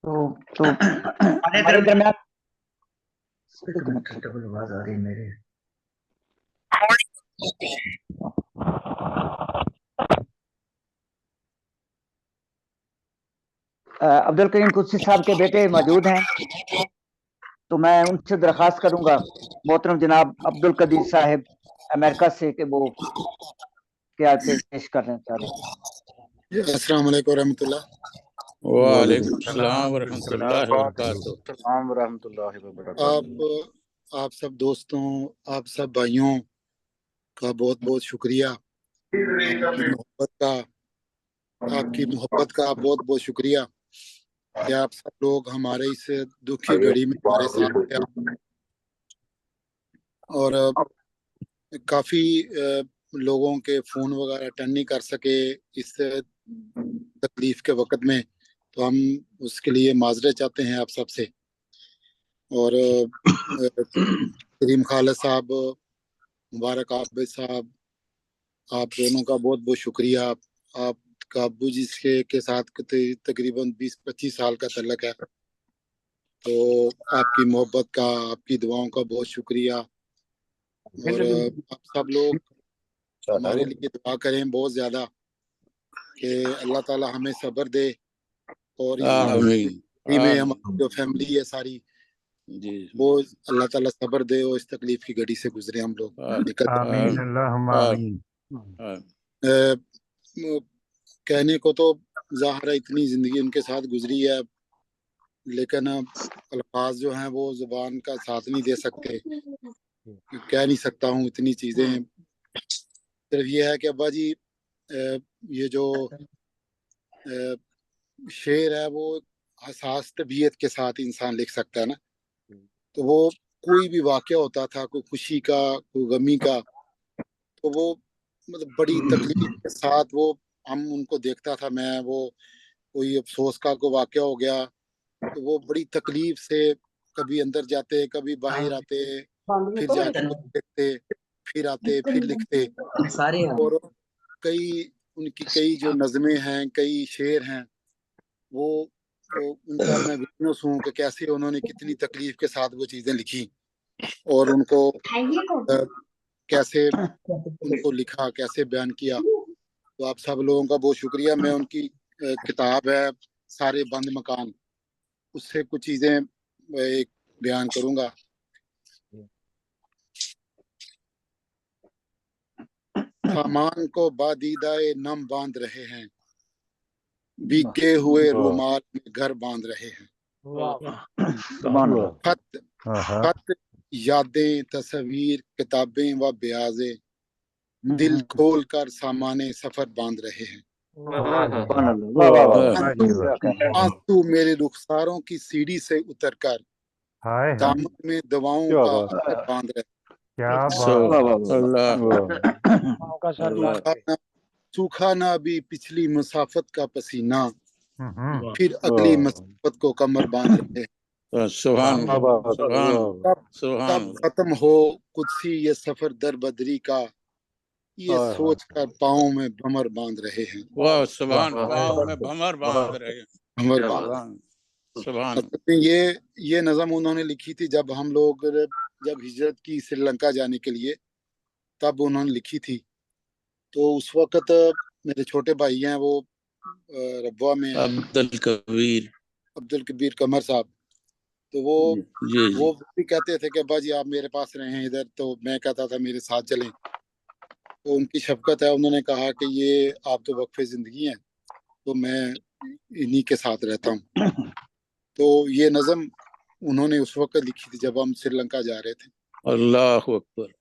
तो हमारे दरमियान एक मिनट डबल आवाज आ रही है मेरे। अब्दुल करीम कुदसी साहब के बेटे मौजूद हैं, तो मैं उनसे दरख्वास्त करूंगा मोहतरम जनाब अब्दुल कदीर साहब अमेरिका से कि वो क्या पेश करना चाहते हैं। अस्सलाम वालेकुम रहमतुल्लाह। वालेकुम सलाम व रहमतुल्लाहि व बरकातुहू। आप सब दोस्तों, आप सब भाइयों का बहुत बहुत शुक्रिया। आपकी मोहब्बत का बहुत बहुत शुक्रिया कि आप सब लोग हमारे इस दुखी घड़ी में हमारे साथ थे। और काफी लोगों के फोन वगैरह अटेंड नहीं कर सके इस तकलीफ के वक्त में, तो हम उसके लिए माजरत चाहते हैं आप सबसे। और करीम खालिद साहब, मुबारक आबिद साहब, आप दोनों का बहुत बहुत शुक्रिया। आपका अब्बू जी के साथ तकरीबन 20-25 साल का तल्लक है, तो आपकी मोहब्बत का, आपकी दुआओं का बहुत शुक्रिया। और आप सब लोग हमारे लिए दुआ करें बहुत ज़्यादा कि अल्लाह ताला हमें सब्र दे और इस में हमारी जो फैमिली है सारी, वो अल्लाह ताला सब्र दे और इस तकलीफ की घड़ी से गुजरे हम लोग निकल। कहने को तो ज़ाहिर है इतनी जिंदगी उनके साथ गुजरी है, लेकिन अल्फाज जो हैं वो जुबान का साथ नहीं दे सकते। कह नहीं सकता हूँ इतनी चीजें। सिर्फ ये है कि अब्बा जी ये जो शेर है वो हसास तबीयत के साथ इंसान लिख सकता है ना। तो वो कोई भी वाक़या होता था, कोई खुशी का, कोई गमी का, तो वो मतलब बड़ी तकलीफ के साथ वो हम उनको देखता था मैं। वो कोई अफसोस का कोई वाक़या हो गया तो वो बड़ी तकलीफ से कभी अंदर जाते, कभी बाहर आते, फिर जाके देखते, फिर आते, फिर लिखते। और कई उनकी कई जो नज़में हैं, कई शेर हैं, वो उनका मैं विटनेस हूँ कि कैसे उन्होंने कितनी तकलीफ के साथ वो चीज़ें लिखी और उनको कैसे उनको लिखा, कैसे बयान किया। तो आप सब लोगों का बहुत शुक्रिया। मैं उनकी किताब है सारे बंद मकान, उससे कुछ चीज़ें एक बयान करूँगा। सामान को बादीदाए नम बांध रहे हैं, भीगे हुए रुमाल में घर बांध रहे हैं। खत खत यादें, तस्वीर, किताबें व ब्याजे दिल खोल कर सामाने सफर बांध रहे हैं। आंसू मेरे रुखसारों की सीढ़ी से उतरकर दामन में दवाओं का असर बांध रहे हैं। सूखा ना अभी पिछली मुसाफत का पसीना, फिर अगली मुसाफत को कमर बांध रहे हैं। तब खत्म हो कुदसी ये सफर दर बदरी का, ये सोच कर पाँव में भमर बांध रहे हैं। पाँव में भमर बांध रहे हैं। भमर बांध। ये नज़म उन्होंने लिखी थी जब हम लोग जब हिजरत की श्रीलंका जाने के लिए, तब उन्होंने लिखी थी। तो उस वक्त मेरे छोटे भाई हैं वो रब्वा में, अब्दुल कबीर कमर साहब, तो वो भी कहते थे कि अब्बा जी आप मेरे पास रहे हैं इधर, तो मैं कहता था मेरे साथ चलें। तो उनकी शफकत है, उन्होंने कहा कि ये आप तो वक्फे ज़िंदगी हैं, तो मैं इन्हीं के साथ रहता हूँ। तो ये नज़म उन्होंने उस वक्त लिखी थी जब हम श्रीलंका जा रहे थे। अल्लाह अकबर।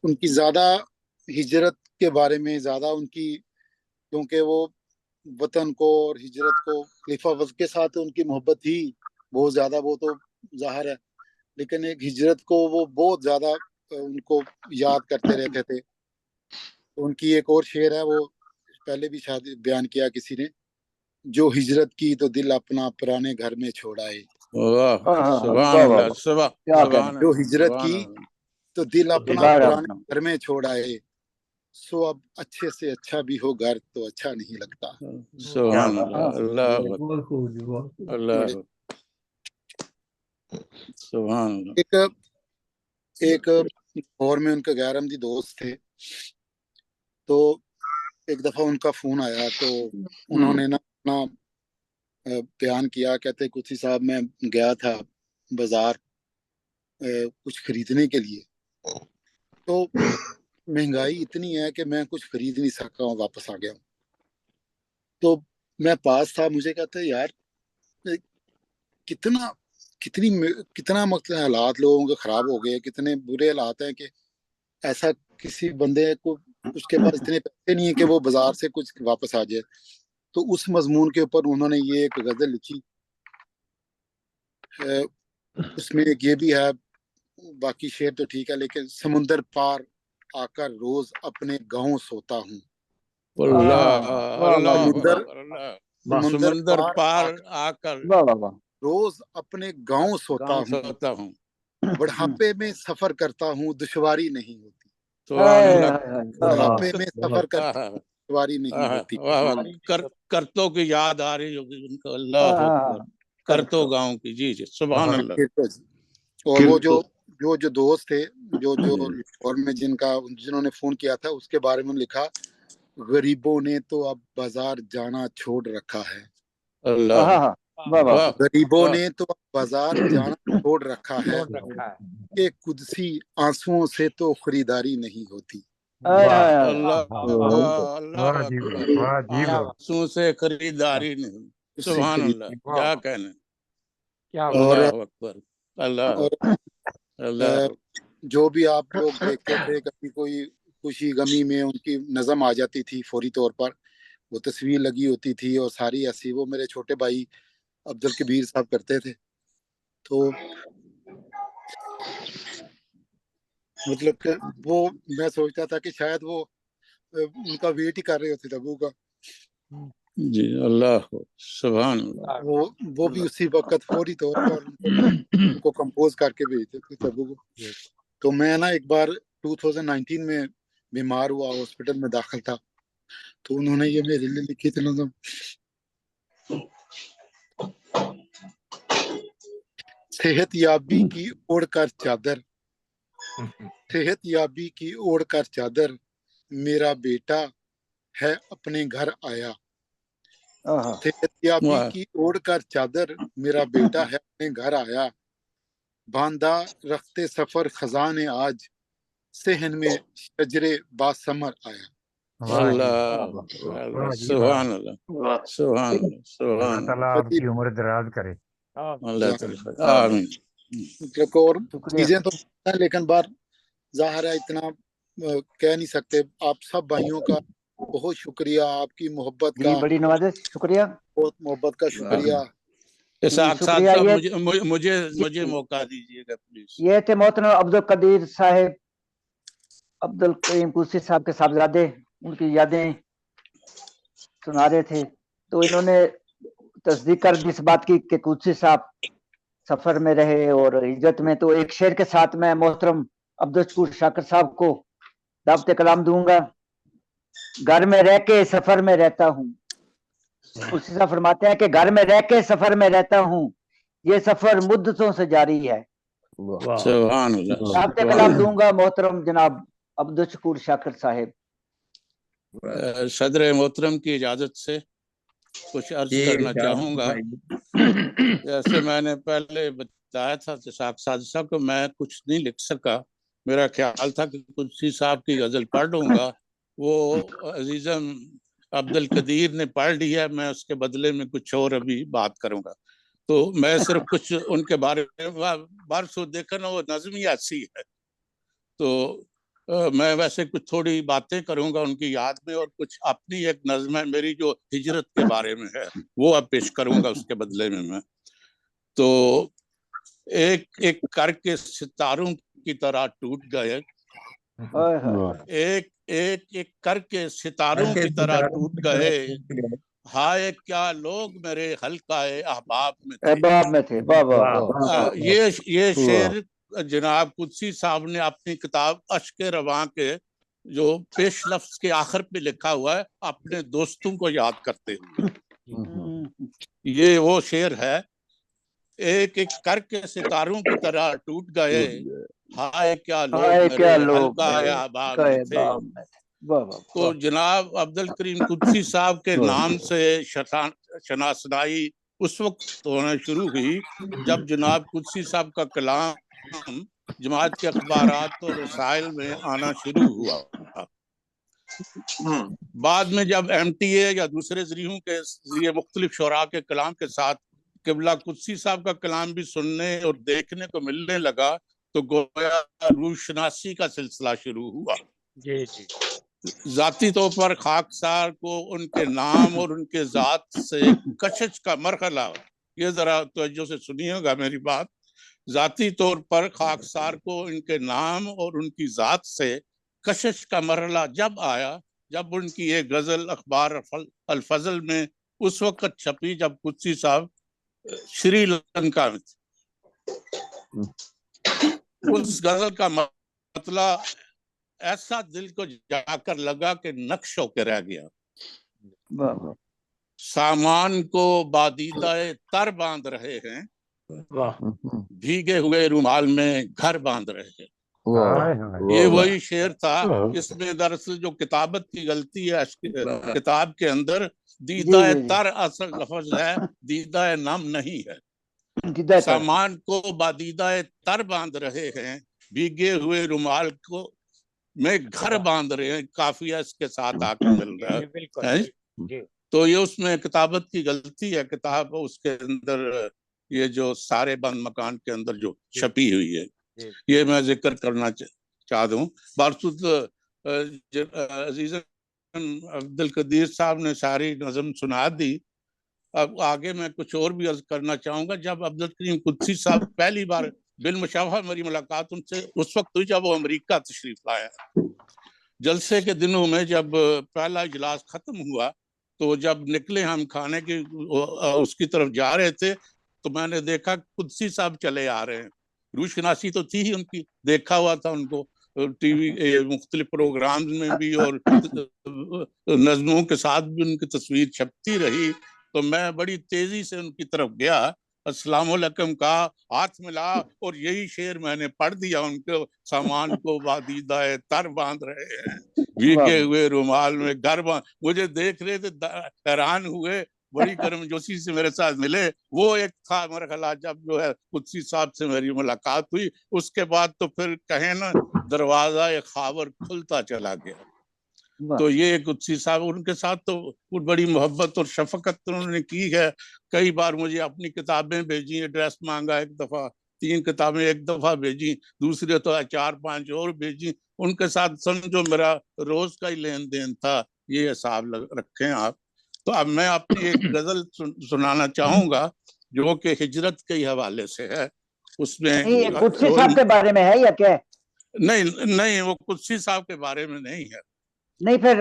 उनकी ज़्यादा हिजरत के बारे में ज़्यादा उनकी, क्योंकि वो वतन को और हिजरत को, खलीफा वक्त के साथ उनकी मोहब्बत थी बहुत ज़्यादा, वो तो ज़ाहिर है, लेकिन एक हिजरत को वो बहुत ज़्यादा उनको याद करते रहते थे। तो उनकी एक और शेर है, वो पहले भी शायद बयान किया किसी ने, जो हिजरत की तो दिल अपना पुराने घर में छोड़ आए। जो हिजरत की तो दिल अपना पुराने घर में छोड़ आए, सो अब अच्छे से अच्छा भी हो घर तो अच्छा नहीं लगता। सुभान अल्लाह, अल्लाह बहुत खूब जी, बहुत खूब। अल्लाह, सुभान अल्लाह। एक और में उनके गैर अहमदी दोस्त थे, तो एक दफा उनका फोन आया तो उन्होंने ना अपना बयान किया। कहते कुछ साहब मैं गया था बाजार कुछ खरीदने के लिए, तो महंगाई इतनी है कि मैं कुछ खरीद नहीं सका हूँ, वापस आ गया हूँ। तो मैं पास था, मुझे कहते यार कितना कितनी कितना मतलब हालात लोगों के खराब हो गए, कितने बुरे हालात हैं कि ऐसा किसी बंदे को उसके पास इतने पैसे नहीं है कि वो बाजार से कुछ वापस आ जाए। तो उस मजमून के ऊपर उन्होंने ये एक गजल लिखी है। उसमें एक ये भी है, बाकी शेर तो ठीक है, लेकिन समुंदर पार आकर रोज अपने गांव सोता हूँ। अल्लाह, अल्लाह, समुंदर अल्लाह, समुंदर समंदर पार पार आकर आकर रोज अपने गांव सोता गाँव हूँ, सोता हूँ। बुढ़ापे में सफर करता हूँ दुश्वारी नहीं होती। सुभान अल्लाह, बुढ़ापे में सफर करता आहा, हूँ दुश्वारी नहीं आहा, होती। वाह वाह, करतों की याद आ रही होगी उनको। अल्लाह अकबर, करतो गाँव की। जी जी, सुभान अल्लाह। और वो जो जो जो दोस्त थे, जो जो और में जिन्होंने फोन किया था, उसके बारे में लिखा, गरीबों ने तो अब बाजार जाना छोड़ रखा है। अल्लाह, वाह, गरीबों वाह, ने तो अब बाजार जाना छोड़ रखा है कि कुदसी आंसुओं से तो खरीदारी नहीं होती। अल्लाह, वाह अल्लाह जी, अकबर, वाह जी, वाह। आंसू से खरीदारी नहीं। उससे सुभान खरीद अल्लाह, क्या कहने। और अल्लाह अकबर, अल्लाह, और अल्लाह। जो भी आप लोग देखते थे, कभी कोई खुशी गमी में उनकी नज़म आ जाती थी, फौरी तौर पर वो तस्वीर लगी होती थी और सारी ऐसी, वो मेरे छोटे भाई अब्दुल कबीर साहब करते थे। तो मतलब कि वो, मैं सोचता था कि शायद वो उनका वेट ही कर रहे होते थे अबू का। जी, अल्लाह, सुभान अल्लाह। वो भी उसी वक्त फौरी तौर पर उनको कंपोज करके भेजते थे अबू को। तो मैं ना एक बार 2019 में बीमार हुआ, हॉस्पिटल में दाखिल था, तो उन्होंने ये मेरे लिए लिखी थी नज़म। सेहत याबी की ओढ़कर चादर, सेहत याबी की ओढ़कर चादर, मेरा बेटा है अपने घर आया। सेहत याबी वाह, की ओढ़कर चादर, मेरा बेटा है अपने घर आया। बांधा रखते सफर खजाने आज, सेहन में शजरे बासमर आया। वाह जी, अल्लाह, अल्लाह, वाह जी, वाह। सुभान अल्लाह, सुभान अल्लाह, सुभान अल्लाह ताला अल्लाह, आपकी उम्र दराज करे। अल्लाह ताला, आमीन। मतलब और चीजें तो हैं, लेकिन बार जाहिर है इतना कह नहीं सकते। आप सब भाइयों का बहुत शुक्रिया, आपकी मोहब्बत जी, का बड़ी नवाजिश, शुक्रिया। बहुत मोहब्बत का शुक्रिया। इसाक साहब शुक्रिया। साहब, ये मुझे मौका दीजिएगा प्लीज। ये थे मोहतरम अब्दुल कदीर साहिब, अब्दुल करीम कुर्सी साहब के साहबजादे, उनकी यादें सुना रहे थे। तो इन्होंने तस्दीक कर दी इस बात की कि कुर्सी साहब सफर में रहे और हिजरत में। तो एक शेर के साथ मैं मोहतरम अब्दुल शकूर शाकिर साहब को दावत कलाम दूंगा। घर में रह के सफर में रहता हूँ, कुर्सी साहब फरमाते हैं कि घर में रह के सफर में रहता हूँ, ये सफर मुद्दतों से जारी है। सुभान अल्लाह। दावत कलाम दूंगा मोहतरम जनाब अब्दुल शकूर शाकिर साहिब। सदर मोहतरम की इजाजत से कुछ अर्ज करना चाहूंगा। जैसे मैंने पहले बताया था इसाक साहब को, मैं कुछ नहीं लिख सका। मेरा ख्याल था कि कुर्सी साहब की गजल पढ़ लूंगा, वो अजीजम अब्दुल कदीर ने पढ़ लिया, मैं उसके बदले में कुछ और अभी बात करूंगा। तो मैं सिर्फ कुछ उनके बारे में बारसो देखा ना, वो नज़म ही ऐसी है। तो मैं वैसे कुछ थोड़ी बातें करूंगा उनकी याद में, और कुछ अपनी एक नज़म है मेरी जो हिजरत के बारे में है, वो अब पेश करूंगा उसके बदले में मैं। तो एक एक करके सितारों की तरह टूट गए, एक एक एक करके सितारों की तरह टूट गए, हाय क्या लोग मेरे हल्काए अहबाब में थे। अहबाब में थे। वाह वाह वाह। ये शेर जनाब कुदसी साहब ने अपनी किताब अश्क रवां के जो पेश लफ्ज के आखिर पे लिखा हुआ है, अपने दोस्तों को याद करते हुए। ये वो शेर है, एक एक करके सितारों की तरह टूट गए, हाय क्या लोग मेरे हल्का अहबाब में थे। तो जनाब अब्दुल करीम कुदसी साहब के नाम से शनासनाई उस वक्त होना शुरू हुई जब जनाब कुदसी साहब का कलाम जमात के अखबारात और रसाइल में आना शुरू हुआ। बाद में जब MTA या दूसरे जरियों के जरिए मुख्तलिफ शोरा के कलाम के साथ किबला कुदसी साहब का कलाम भी सुनने और देखने को मिलने लगा, तो गोया रूशनासी का सिलसिला शुरू हुआ। जी जी। जाती तौर पर खाकसार को उनके नाम और उनके जात से कशिश का मरहला, ये जरा तवज्जो से सुनिएगा मेरी बात, जाती तौर पर खाकसार को उनके नाम और उनकी जात से कशिश का मरहला जब आया जब उनकी एक गजल अखबार अल फजल में उस वक्त छपी जब कुदसी साहब श्रीलंका में थे। उस गजल का मतलब ऐसा दिल को जाकर लगा कि नक्श होकर रह गया। सामान को बादीदाए तर बांध रहे हैं, भीगे हुए रुमाल में घर बांध रहे हैं। ये वही शेर था। इसमें दरअसल जो किताबत की गलती है किताब के अंदर, दीदा तर असल लफ्ज है, दीदा नम नहीं है। सामान को बादीदा तर बांध रहे हैं, भीगे हुए रुमाल को में घर बांध रहे हैं, काफिया इसके साथ आकर मिल रहा है। तो ये उसमें किताबत की गलती है। किताब उसके अंदर ये जो सारे बंद मकान के अंदर जो छपी हुई है, ये मैं जिक्र करना चाहता हूँ। बारसूद अजीज अब्दुल कदीर साहब ने सारी नज़म सुना दी। अब आगे मैं कुछ और भी अर्ज करना चाहूंगा। जब अब्दुल करीम कुदसी साहब पहली बार बिलमुशाफा मेरी मुलाकात उनसे उस वक्त हुई जब वो अमेरिका तशरीफ लाया। जलसे के दिनों में जब पहला इजलास खत्म हुआ तो जब निकले हम खाने की उसकी तरफ जा रहे थे तो मैंने देखा कुदसी साहब चले आ रहे हैं। रूशनासी तो थी ही उनकी, देखा हुआ था उनको टीवी मुख्तलिफ प्रोग्राम में भी और नज़मों के साथ भी उनकी तस्वीर छपती रही। तो मैं बड़ी तेजी से उनकी तरफ गया, अस्सलाम वालेकुम कहा, हाथ मिला और यही शेर मैंने पढ़ दिया उनको। सामान को बादीदा तर बांध रहे हैं, भीगे हुए रुमाल में घर बांध। मुझे देख रहे थे, हैरान हुए, बड़ी गर्मजोशी से मेरे साथ मिले। वो एक था मरहला जब जो है कुदसी साहब से मेरी मुलाकात हुई। उसके बाद तो फिर कहे ना दरवाजा एक खावर खुलता चला गया। तो ये कुदसी साहब, उनके साथ तो बड़ी मोहब्बत और शफकत उन्होंने की है। कई बार मुझे अपनी किताबें भेजी, एड्रेस मांगा, एक दफा 3 किताबें एक दफा भेजी, दूसरे तो 4-5 और भेजी। उनके साथ समझो मेरा रोज का ही लेन देन था, ये हिसाब रखें आप। तो अब मैं अपनी एक गजल सुनाना चाहूंगा जो कि हिजरत के हवाले से है। उसमें कुदसी साहब के बारे में है या क्या? नहीं, वो कुदसी साहब के बारे में नहीं है। नहीं, फिर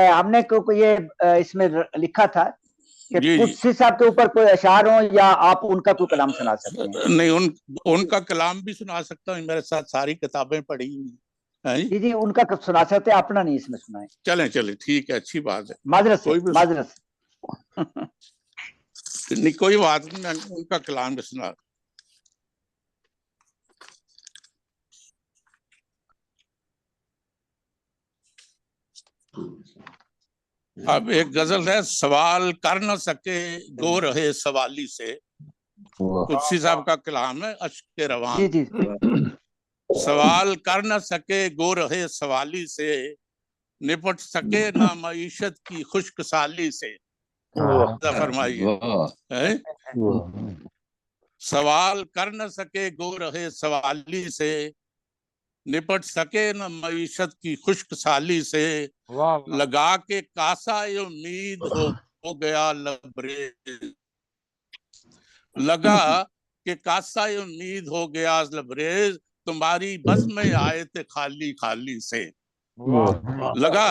हमने को ये इसमें लिखा था कि कुदसी साहब के ऊपर कोई अशार हो या आप उनका कोई कलाम सुना सकते हैं। नहीं, उनका कलाम भी सुना सकता हूँ, मेरे साथ सारी किताबें पढ़ी हुई। जी, उनका सुना सकते हैं, अपना नहीं इसमें सुनाए। चले ठीक है, अच्छी बात है। माजरत से नहीं, कोई बात नहीं, उनका कलाम भी सुना। अब एक गजल है, सवाल कर न सके गो रहे सवाली से। कुदसी साहब का कलाम है, अश्क रवान। सवाल कर न सके गो रहे सवाली से, निपट सके ना मईशत की खुश्क साली से। फरमाइए, सवाल कर न सके गो रहे सवाली से, निपट सके न मईशत की खुश्क साली से। लगा के कासा उम्मीद हो गया लबरेज, लगा के कासा उम्मीद हो गया लबरेज, तुम्हारी बस में आए थे खाली खाली से। लगा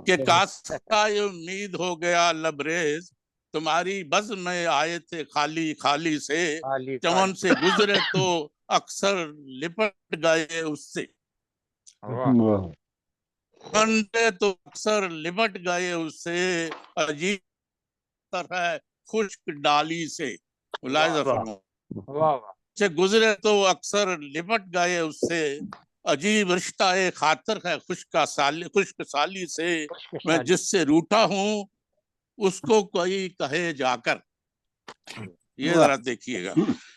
कि कासा उम्मीद हो गया लबरेज, तुम्हारी बज़ में आए थे खाली खाली से। चमन से गुजरे तो अक्सर लिपट गए उससे। बंदे तो अक्सर लिपट गए उससे, अजीब तरह खुश्क डाली से। मुलाहिजा फरमाओ, वाह वाह से गुजरे तो अक्सर लिपट गए उससे, अजीब रिश्ता ए खातर है खुश्क साली से। मैं जिससे रूठा हूँ उसको कोई कहे जाकर, ये वाह जरा देखिएगा,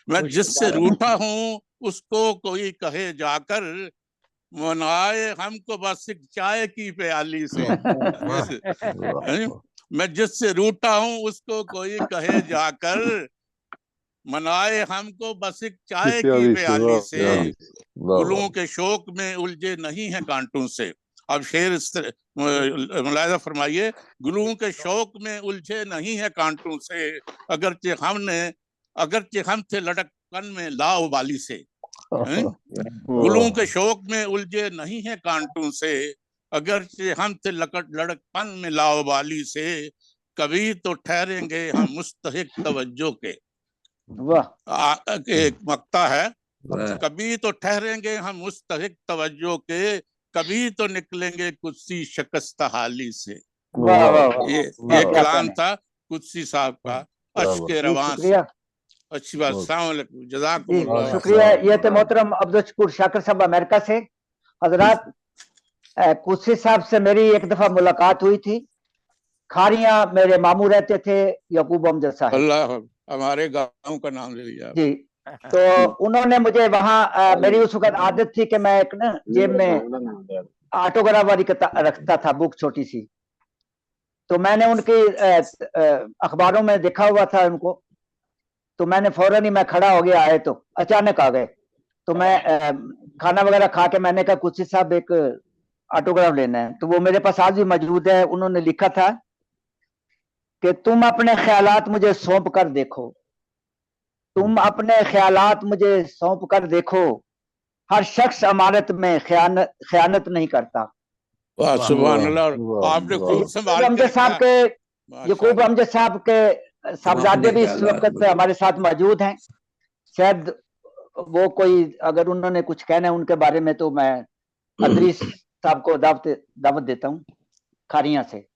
मैं जिससे रूठा हूँ उसको कोई कहे जाकर, मनाए हमको बस एक चाय की प्याली से। मैं जिससे रूठा हूँ उसको कोई कहे जाकर, मनाए हमको बस एक चाय की प्याली से। गुलों के शौक में उलझे नहीं है कांटों से। अब शेर मुलाहिजा फरमाइए, गुलों के शौक में उलझे नहीं है कांटों से, अगरचे हम थे लटकन में लाओ वाली से। गुलों के शौक में उलझे नहीं है कांटों से, अगरचे हम थे लड़कपन में लाओ वाली से, कभी तो ठहरेंगे हम मुस्तहिक तवज्जो के। वाह एक मक्ता है, कभी तो ठहरेंगे हम मुस्तहिक तवज्जो के, कभी तो निकलेंगे कुत्सी शिकस्त हाली से। वाह वाह वाह ये वाह, क्या कलाम कहने। था कुत्सी साहब का, अश्क जी रवां से। शुक्रिया अच्छी बात, अस्सलाम वालेकुम, जी जज़ाकुमुल्लाह। शुक्रिया। ये थे मोहतरम अब्दुल शकूर शाकिर साहब अमेरिका से। हजरात, कुर्सी साहब से मेरी एक दफा मुलाकात हुई थी। खारियां मेरे मामू रहते थे, यकूब अमजद साहब। अल्लाह, हमारे गांव का नाम ले लिया। जी, तो उन्होंने मुझे वहां, मेरी उस वक्त आदत थी कि मैं एक ना जेब में ऑटोग्राफ वाली रखता था बुक, छोटी सी। तो मैंने उनकी अखबारों में देखा हुआ था उनको, तो मैंने फौरन ही, मैं खड़ा हो गया, आए तो अचानक आ गए। तो मैं खाना वगैरह खा के मैंने कहा कुर्सी साहब एक ऑटोग्राफ लेना है। तो वो मेरे पास आज भी मौजूद है। उन्होंने लिखा था कि तुम अपने ख्यालात मुझे सौंप कर देखो, तुम अपने ख्यालात मुझे सौंप कर देखो, हर शख्स अमानत में खयानत नहीं करता। वाह सुभान अल्लाह, आपने खूब संभाल के अमजद साहब रखा। के, यकूब अमजद साहब के साहबजादे भी इस वक्त हमारे साथ मौजूद हैं। शायद वो कोई, अगर उन्होंने कुछ कहना है उनके बारे में, तो मैं अदरीस साहब को दावत देता हूँ खारियां से।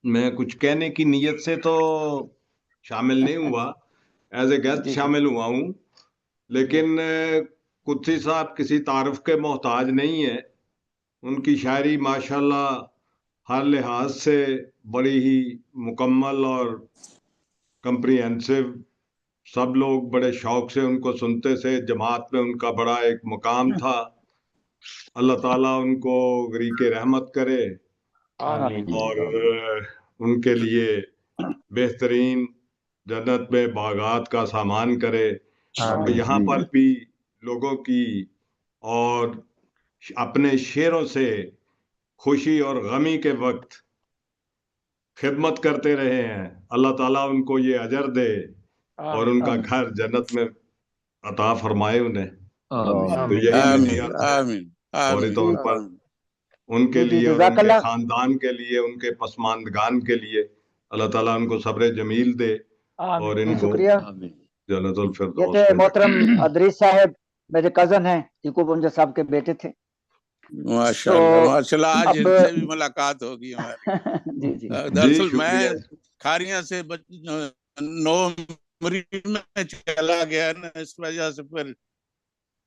मैं कुछ कहने की नीयत से तो शामिल नहीं हुआ, एज ए गेस्ट शामिल हुआ हूँ, लेकिन कुत्सी साहब किसी तारुफ के मोहताज नहीं है। उनकी शायरी माशाल्लाह हर लिहाज से बड़ी ही मुकम्मल और कंप्रिहेंसिव, सब लोग बड़े शौक से उनको सुनते थे। जमात में उनका बड़ा एक मुकाम था। अल्लाह ताला उनको गरीके रहमत करे और उनके लिए बेहतरीन जन्नत में बागात का सामान करे। और यहाँ पर भी लोगों की और अपने शेरों से खुशी और गमी के वक्त खिदमत करते रहे हैं। अल्लाह ताला उनको ये अजर दे और उनका घर जन्नत में अता फरमाए उन्हें। तो यही नसीहत है फौरी तौर पर उनके लिए और उनके खानदान के लिए, उनके पसमानदगान के लिए अल्लाह ताला उनको सब्र जमील दे और इनको जन्नतुल फिरदौस ये थे में मोहतरम अदरीस साहब, मेरे कजन हैं, यकूब अमजद साहब के बेटे थे। माशाल्लाह माशाल्लाह, आज इनसे भी मुलाकात होगी हमारी। जी जी दरअसल मैं खारियां से 9 मरीज में चला गया ना, इस वजह से फिर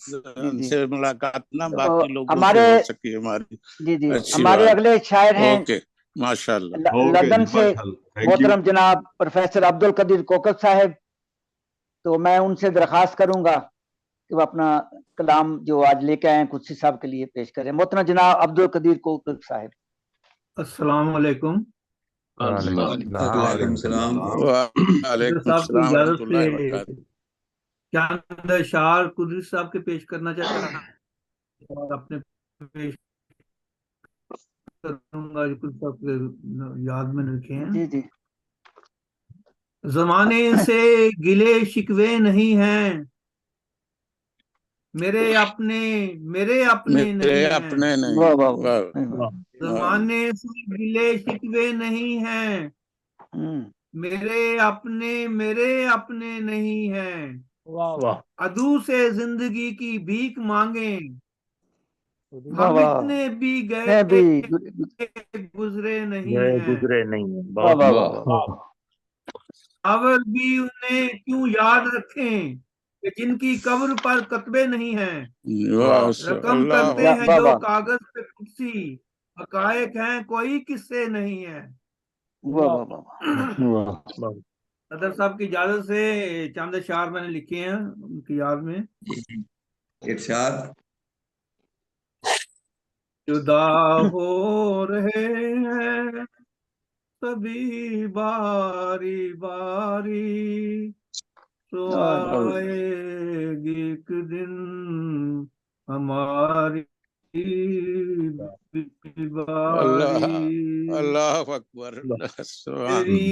से मुलाकात ना बाकी लोगों से हो सकी हमारी। जी जी, हमारे अगले शायर हैं ओके, माशाल्लाह, लंदन से मोहतरम जनाब प्रोफेसर अब्दुल कदीर कोकब साहब। तो मैं उनसे दरखास्त करूंगा कि वो अपना कलाम जो आज लेके आए हैं कुर्सी साहब के लिए पेश करें। मोहतरम जनाब अब्दुल कदीर कोकब साहब। अस्सलाम वालेकुम। वालेकुम सलाम। चंद अशार कुदरत साहब के पेश करना चाहता हूं और अपने पेश करूंगा जो कुछ साहब याद में रखे हैं। जी जी। जमाने से गिले शिकवे नहीं हैं, मेरे अपने नहीं हैं। जमाने से गिले शिकवे नहीं हैं, मेरे अपने नहीं हैं। अदू से जिंदगी की भीख मांगे, हम इतने भी मैं भी गुजरे नहीं गए हैं, गुजरे नहीं है। वाह बहुत वाह वाह वाह। और भी उन्हें क्यों याद रखें कि जिनकी कब्र पर कतबे नहीं हैं। बस रकम अल्लाह करते वाह हैं वाह जो वाह कागज पे कुर्सी, हकायक हैं कोई किस्से नहीं है। वाह वाह वाह। सदर साहब की इजाजत से चंद अशआर मैंने लिखे हैं उनकी याद में। इरशाद। जुदा हो रहे हैं सभी बारी बारी, तो आएगी एक दिन हमारी अल्लाह बारी। अल्लाह अकबर। तेरी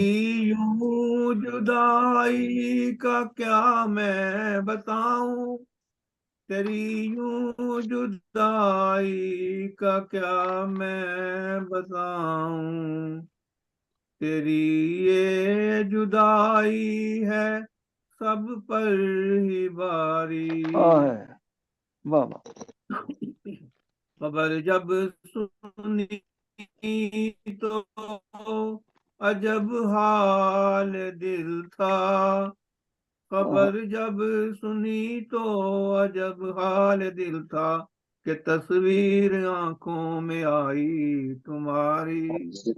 यूं जुदाई का क्या मैं बताऊं, तेरी यूं जुदाई का क्या मैं बताऊं, तेरी ये जुदाई है सब पर ही बारी। वाह वाह। खबर जब सुनी तो अजब हाल दिल था, खबर जब सुनी तो अजब हाल दिल था, कि तस्वीर आंखों में आई तुम्हारी। कि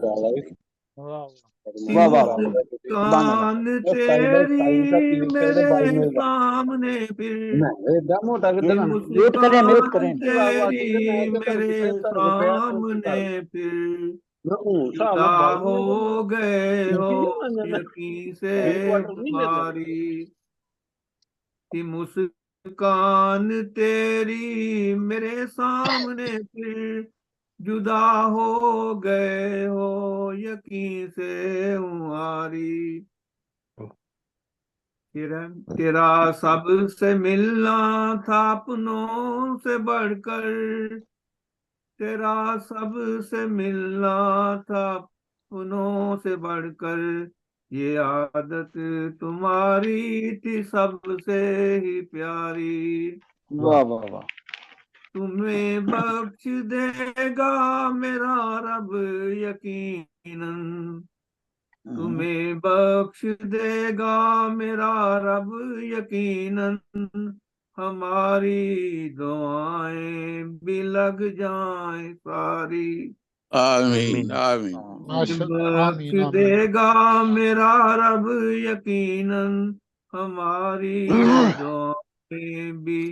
वाह वाह। मुस्कान तेरी मेरे सामने फिर, कि म्यूट मुस्कान करें। तेरी मेरे सामने फिर, जुदा हो गए हो यकीन से तुम्हारी। कि मुस्कान तेरी मेरे सामने फिर, जुदा हो गए हो यकीन से तुम्हारी। तेरा सबसे मिलना था अपनों से बढ़कर, तेरा सबसे मिलना था अपनों से बढ़कर, ये आदत तुम्हारी थी सबसे ही प्यारी। वाह वाह वाह। तुम्हें बख्श देगा मेरा रब यकीनन, तुम्हें बख्श देगा मेरा रब यकीनन, हमारी दुआएं भी लग जाएं सारी। आमीन आमीन। बख्श देगा मेरा रब यकीनन, हमारी दुआएं भी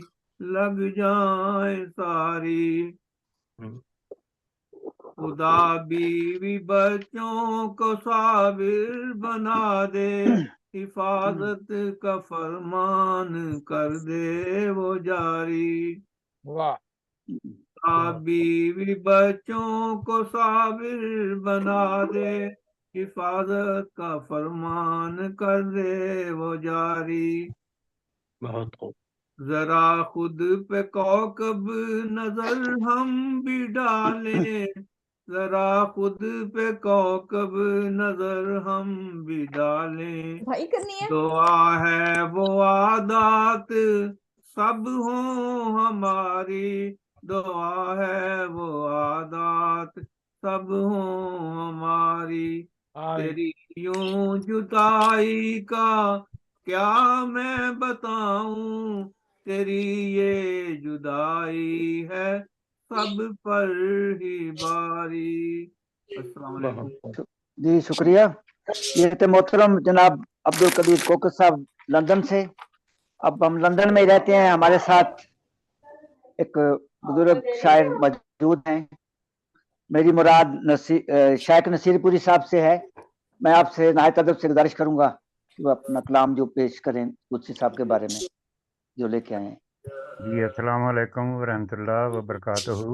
लग जाए सारी। खुदा बीवी बच्चों को साबिर बना दे, हिफाजत का फरमान कर दे वो जारी। खुदा बीवी बच्चों को साबिर बना दे, हिफाजत का फरमान कर दे वो जारी। बहुत खूब। जरा खुद पे कौकब नजर हम भी डालें, जरा खुद पे कौकब नजर हम भी डालें। भाई करनी है दुआ है वो आदात सब हो हमारी, दुआ है वो आदात सब हो हमारी। तेरी यूं जुताई का क्या मैं बताऊं, तेरी ये जुदाई है सब पर ही बारी। अस्सलाम वालेकुम। जी शुक्रिया। ये थे मोहतरम जनाब अब्दुल कदीर कोकस साहब लंदन से। अब हम लंदन में ही रहते हैं, हमारे साथ एक बुजुर्ग शायर मौजूद हैं। मेरी मुराद शायक नसीरपुरी साहब से है। मैं आपसे नहायत अदब से गुजारिश करूंगा कि वो अपना कलाम जो पेश करें कुदसी साहब के बारे में जो लेके आए हैं। जी अस्सलाम वालेकुम वरहमतुल्लाह वबरकातुहू।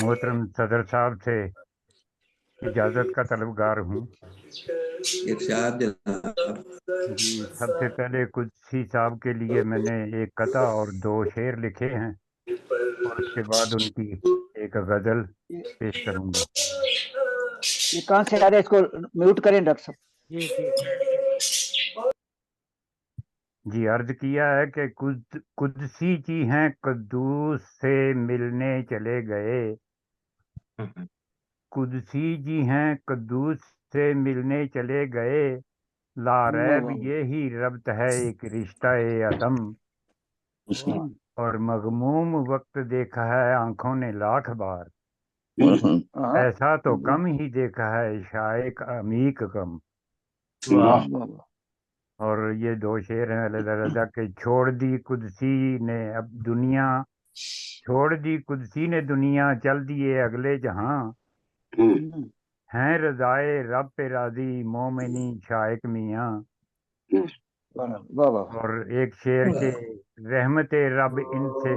मोहतरम सदर साहब से इजाज़त का तलबगार हूँ। इरशाद जनाब। जी सबसे पहले कुदसी साहब के लिए मैंने एक कथा और 2 शेर लिखे हैं और उसके बाद उनकी एक गज़ल पेश करूँगा। ये कहाँ से आ रहा है, इसको म्यूट करें डॉक्टर साहब। जी अर्ज किया है कि कुदसी जी हैं, कद्दूस से मिलने चले गए। कुदसी जी हैं, कद्दूस से मिलने चले गए। लारैब ये ही रब्त है एक रिश्ता ए अदम। और मगमूम वक्त देखा है आंखों ने लाख बार, ऐसा तो कम ही देखा है शायक अमीक कम। और ये दो शेर हैं अलग के। छोड़ दी कुदसी ने अब दुनिया, छोड़ दी कुदसी ने दुनिया, चल दिए अगले जहां। हैं रजाए रब पे राजी मोमिनी शायक मियाँ। और एक शेर के रहमते रब इनसे,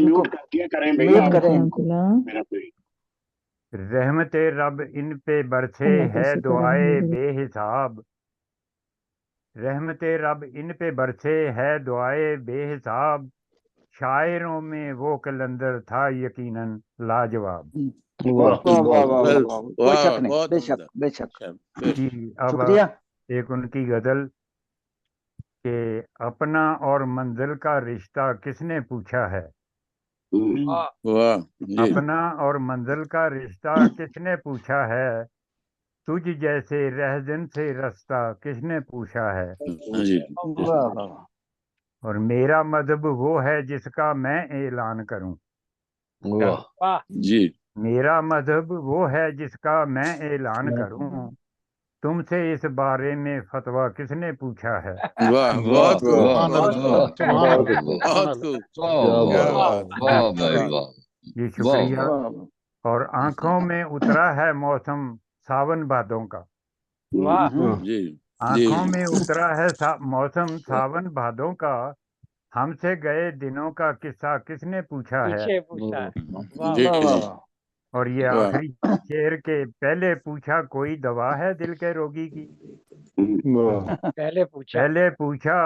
म्यूट करें रहमते रब इन पे बरसे है दुआए बेहिसाब। रहमते रब इन पे बरसे है दुआए बेहिसाब। शायरों में वो कलंदर था यकीनन लाजवाब। कोई शक नहीं, बेशक बेशक। जी अब शुक्रिया। एक उनकी गजल के अपना और मंजिल का रिश्ता किसने पूछा है। अपना और मंजिल का रिश्ता किसने पूछा है। तुझ जैसे रहजन से रास्ता किसने पूछा है। और मेरा मजहब वो है जिसका मैं ऐलान करूं। जी मेरा मजहब वो है जिसका मैं ऐलान करूं। तुमसे इस बारे में फतवा किसने पूछा है। वाह बहुत खूब बहुत खूब क्या बात जी शुक्रिया। और आंखों में उतरा है मौसम सावन भादों का। जी आंखों में उतरा है मौसम सावन भादों का। हमसे गए दिनों का किस्सा किसने पूछा है। जी और ये वाह आखिरी शेर के पहले पूछा कोई दवा है दिल के रोगी की। पहले पूछा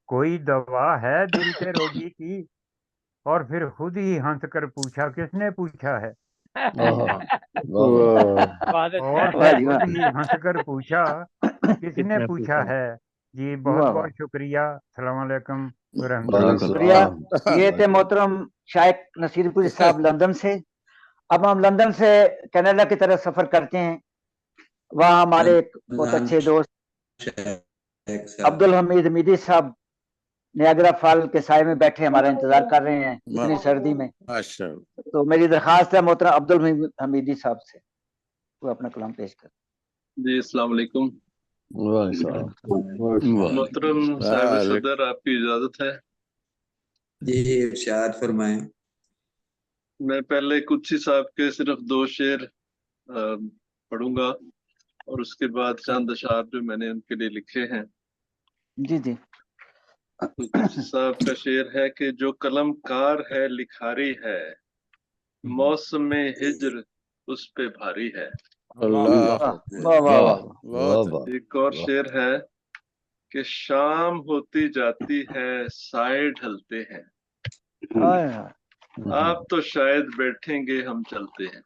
कोई दवा है दिल के रोगी की। और फिर खुद ही हंसकर पूछा किसने पूछा है। और फिर खुद ही हंसकर पूछा किसने पूछा है। जी बहुत बहुत शुक्रिया। अस्सलाम वालेकुम शुक्रिया। ये थे मोहतरम शायक नसीरुद्दीन साहब लंदन से। अब हम लंदन से कनाडा की तरफ सफर करते हैं। वहाँ हमारे एक बहुत अच्छे दोस्त अब्दुल हमीद हमीदी साहब नियाग्रा फॉल के साए में बैठे हमारा इंतजार कर रहे हैं इतनी सर्दी में। तो मेरी दरखास्त है मोहतरम अब्दुल हमीदी साहब से वो अपना कलाम पेश कर। जी अस्सलाम वालेकुम। मोहतरम साहिब सदर आपकी इजाजत है। जी इरशाद फरमाएं। मैं पहले कुदसी साहब के सिर्फ 2 शेर पढ़ूंगा और उसके बाद चंद अशार जो मैंने उनके लिए लिखे हैं। जी जी। कुदसी साहब का शेर है कि जो कलमकार है लिखारी है, मौसम में हिज्र उस पे भारी है। एक और शेर है कि शाम होती जाती है साए ढलते हैं, आप तो शायद बैठेंगे हम चलते हैं।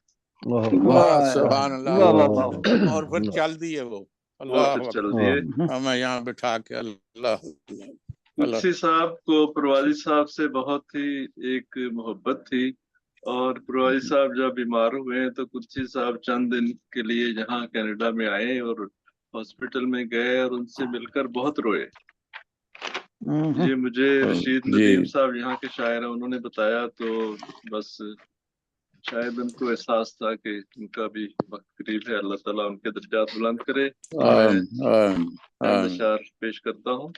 सुभान अल्लाह। और फिर चल दिए वो और फिर चल दिए हमें यहाँ बिठा के। अल्लाह कुदसी साहब को परवाजी साहब से बहुत ही एक मोहब्बत थी और परवाजी साहब जब बीमार हुए हैं तो कुदसी साहब चंद दिन के लिए यहाँ कनाडा में आए और हॉस्पिटल में गए और उनसे मिलकर बहुत रोए। ये मुझे रशीद नदीम साहब यहाँ के शायर हैं, उन्होंने बताया। तो बस शायद उनको एहसास था कि उनका भी वक्त करीब है, अल्लाह ताला उनके दर्जात बुलंद करे। मैं अशार पेश करता हूँ।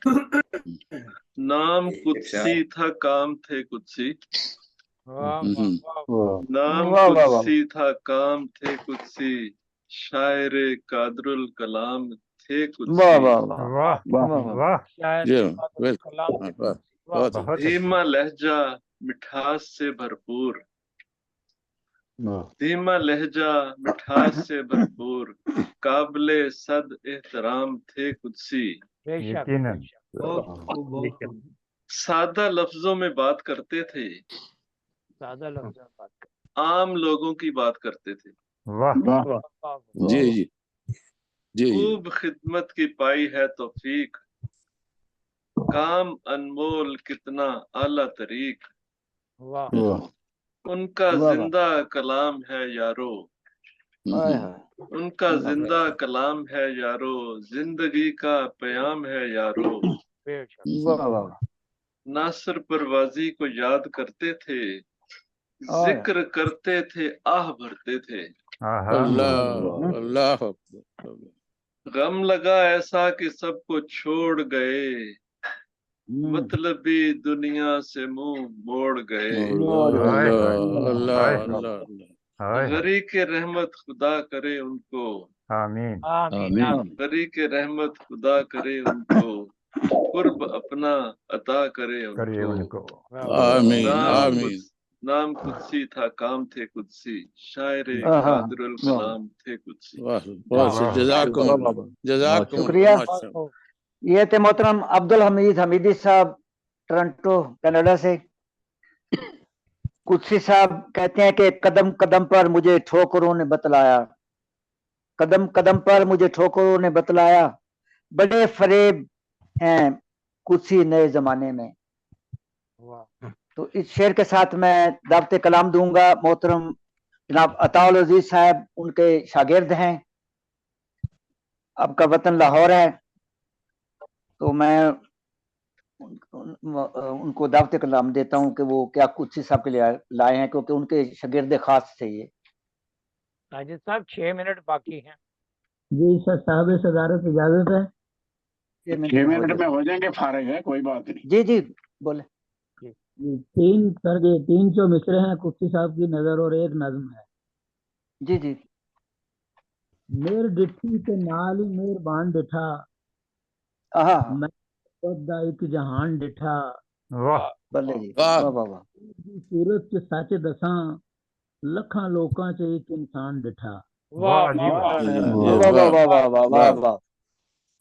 नाम कुदसी था काम थे कुदसी, नाम कुदसी था काम थे कुदसी, शायर कादरुल कलाम थे कुदसी। धीमा लहजा मिठास से भरपूर, धीमा लहजा मिठास से भरपूर, काबिले सद एहतराम थे कुदसी। सादा लफ्जों में बात करते थे, आम लोगों की बात करते थे। वाह जी जी जी खूब खिदमत की पाई है तौफीक, काम अनमोल कितना आला तरीक, उनका जिंदा कलाम है यारो, उनका जिंदा कलाम है यारो, जिंदगी का प्याम है यारो। नासिर परवाजी को याद करते थे, जिक्र करते थे, आह भरते थे। अल्लाह अल्लाह गम लगा ऐसा कि सबको छोड़ गए, मतलबी दुनिया से मुंह मोड़ गए। गरी के रहमत खुदा करे उनको, आमीन गरी के रहमत खुदा करे उनको, कुर्ब अपना अता करे उनको। आमीन आमीन। नाम कुदसी था, काम थे कुदसी, शायरे कादरुल कलाम थे कुदसी। जज़ाकुम शुक्रिया। ये थे मोहतरम अब्दुल हमीद हमीदी साहब, टोरंटो कनाडा से। कुदसी साहब कहते हैं कि कदम कदम पर मुझे ठोकरों ने बतलाया, कदम कदम पर मुझे ठोकरों ने बतलाया, बड़े फरेब हैं कुदसी नए जमाने में। तो इस शेर के साथ मैं दावत कलाम दूंगा मोहतरम जनाब अताउल अजीज साहब, उनके शागिर्द हैं, आपका वतन लाहौर है, तो मैं उनको दावत कलाम देता हूं कि वो क्या कुदसी साहब के लिए लाए हैं, क्योंकि उनके शागिर्द खास थे ये। साजिद साहब 6 मिनट बाकी हैं। जी सर, साहब सदारत इजाजत है। 6 मिनट में हो जाएंगे, फारिग है, कोई बात नहीं। जी जी बोले। तीन जो मिसरे हैं कुदसी साहब की नजर और एक नज्म है। जी जी। मेर डिठी के नाल ही मेहरबान डिठा, मैं दा एक जहान डिठा, वाह बल्ले जी, वाह वाह वाह। सूरत च सच दसां, लखां लोकां च एक इंसान डिठा। वाह जी वाह वाह वाह वाह वाह वाह वाह,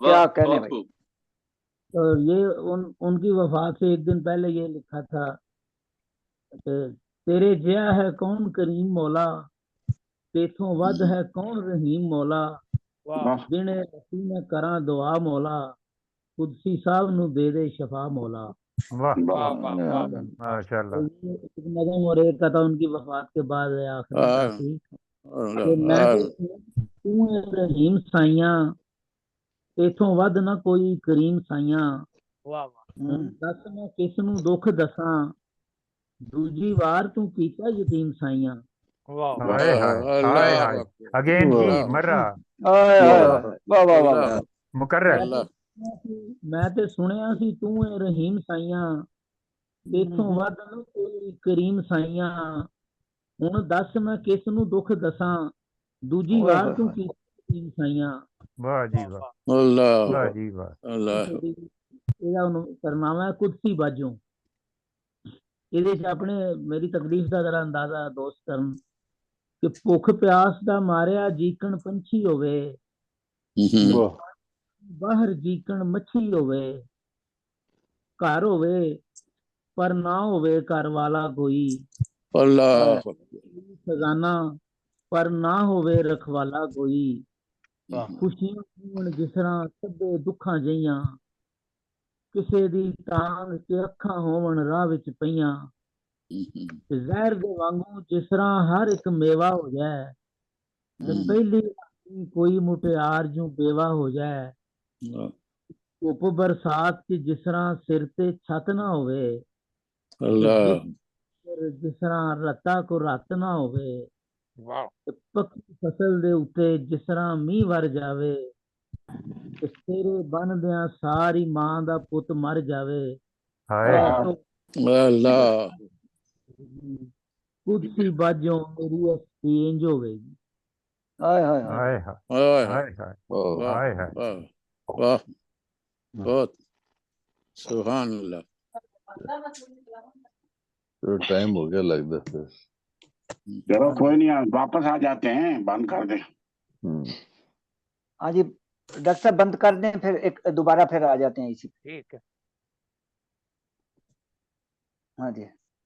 क्या कहने भाई। और ये उनकी वफात से एक दिन पहले ये लिखा था कि तेरे जिया है कौन करीम मौला, तेथों वध है कौन रहीम मौला, जिने रसी ने करा दुआ मौला, कुदसी साहब नु दे दे शफा मौला। माशाल्लाह। एक नज़म और एक कथा उनकी वफात के बाद आखिरी तू रहीम साइया, तेथों वध ना कोई करीम साइया, दस मैं किस नू दुख दसां, दूजी वार तू कीता यतीम साइया। हाय हाय हाय अगेन जी मर्रा वाह वाह वाह मुकर्रर। मैं ते सुनिया सी तू है रहीम साइया, तेथों वध ना कोई करीम साइया, हुण दस मैं किस नू दुख दसां, दूजी वार तू कीता यतीम साइया। वाह जी वाह, वाह जी वाह। ਇਹਦਾ ਕਰਨਾਮਾ ਕੁਦਸੀ ਬਾਜੋਂ। ਇਹਦੇ 'ਚ ਆਪਣੇ ਮੇਰੀ ਤਕਲੀਫ ਦਾ ਜ਼ਰਾ ਅੰਦਾਜ਼ਾ ਦੋਸਤ ਕਰਨ ਕਿ ਭੁੱਖ ਪਿਆਸ ਦਾ ਮਾਰਿਆ ਜੀਕਣ ਪੰਛੀ ਹੋਵੇ, ਬਾਹਰ ਜੀਕਣ ਮੱਛੀ ਹੋਵੇ, ਘਰ ਹੋਵੇ ਪਰ ਨਾ ਹੋਵੇ ਘਰ ਵਾਲਾ ਕੋਈ, ਖਜ਼ਾਨਾ ਪਰ ਨਾ ਹੋਵੇ ਰਖਵਾਲਾ ਕੋਈ, ਖੁਸ਼ੀਆਂ ਹੋਣ ਜਿਸ ਤਰ੍ਹਾਂ ਸਭੇ ਦੁੱਖਾਂ ਜਈਆਂ, ਕਿਸੇ ਦੀ ਟਾਂਗ ਤੇ ਅੱਖਾਂ ਹੋਵਣ ਰਾਹ ਵਿੱਚ ਪਈਆਂ, ਜ਼ਹਿਰ ਦੇ ਵਾਂਗੂ ਜਿਸ ਤਰ੍ਹਾਂ ਹਰ ਇੱਕ ਮੇਵਾ ਹੋ ਜਾਏ, ਤੇ ਪਹਿਲੀ ਕੋਈ ਮੁਟਿਆਰ ਜੂ ਬੇਵਾ ਹੋ ਜਾਏ, ਧੁੱਪ ਬਰਸਾਤ ਚ ਜਿਸ ਤਰ੍ਹਾਂ ਸਿਰ ਤੇ ਛੱਤ ਨਾ ਹੋਵੇ, ਜਿਸ ਤਰ੍ਹਾਂ ਰੱਤਾ ਕੋ ਰੱਤ ਨਾ ਹੋਵੇ, ਪੱਕੀ ਫਸਲ ਦੇ ਉੱਤੇ ਜਿਸ ਤਰ੍ਹਾਂ ਮੀਂਹ ਵਰ ਜਾਵੇ, ਤੇਰੇ ਬਣਦਿਆਂ ਸਾਰੀ ਮਾਂ ਦਾ ਪੁੱਤ ਮਰ ਜਾਵੇ। ਕੁਦਸੀ ਬਾਜੋਂ ਮੇਰੀ ਅਸਤੀ ਇੰਜ ਹੋਵੇਗੀ। हाय हाय हाय हाय हाय हाय हाय वाह बहुत सुभान अल्लाह। तो टाइम हो गया लगता है। चलो कोई नहीं, वापस आ जाते हैं, बंद कर दे। हाँ जी डॉक्टर साहब बंद कर दें, फिर एक दोबारा फिर आ जाते हैं इसी। ठीक है। हाँ जी।